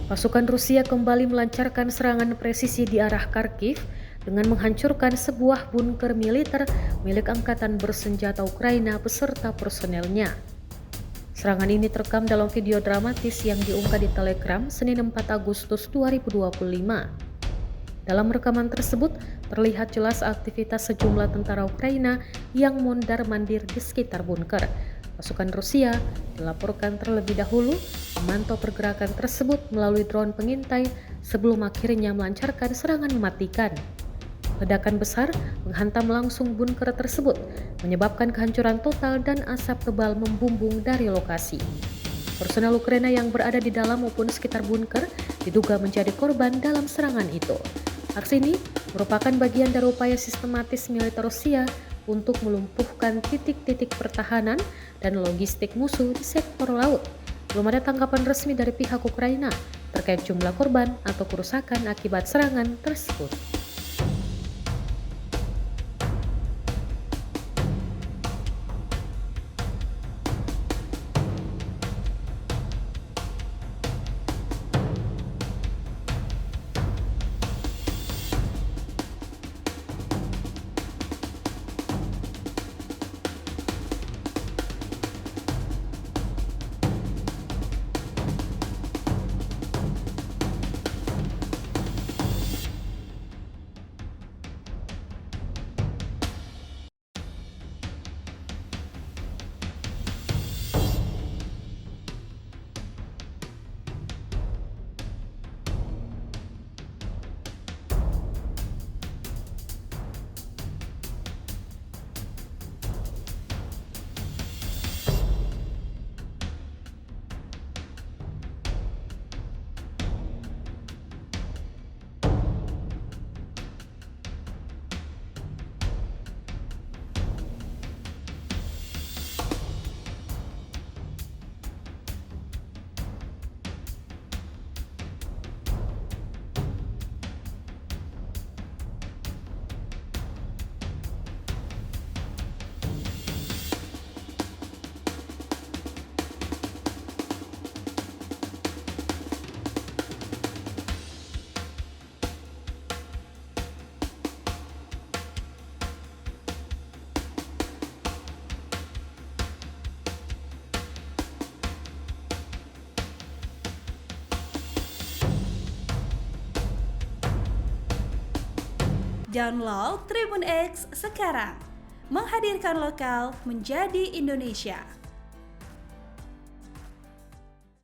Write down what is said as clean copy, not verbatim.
Pasukan Rusia kembali melancarkan serangan presisi di arah Kharkiv dengan menghancurkan sebuah bunker militer milik Angkatan Bersenjata Ukraina beserta personelnya. Serangan ini terekam dalam video dramatis yang diunggah di Telegram Senin 4 Agustus 2025. Dalam rekaman tersebut, terlihat jelas aktivitas sejumlah tentara Ukraina yang mondar-mandir di sekitar bunker. Pasukan Rusia dilaporkan terlebih dahulu memantau pergerakan tersebut melalui drone pengintai sebelum akhirnya melancarkan serangan mematikan. Ledakan besar menghantam langsung bunker tersebut, menyebabkan kehancuran total dan asap tebal membumbung dari lokasi. Personel Ukraina yang berada di dalam maupun sekitar bunker diduga menjadi korban dalam serangan itu. Aksi ini merupakan bagian dari upaya sistematis militer Rusia untuk melumpuhkan titik-titik pertahanan dan logistik musuh di sektor laut. Belum ada tanggapan resmi dari pihak Ukraina terkait jumlah korban atau kerusakan akibat serangan tersebut. Download Tribun X sekarang, menghadirkan lokal menjadi Indonesia.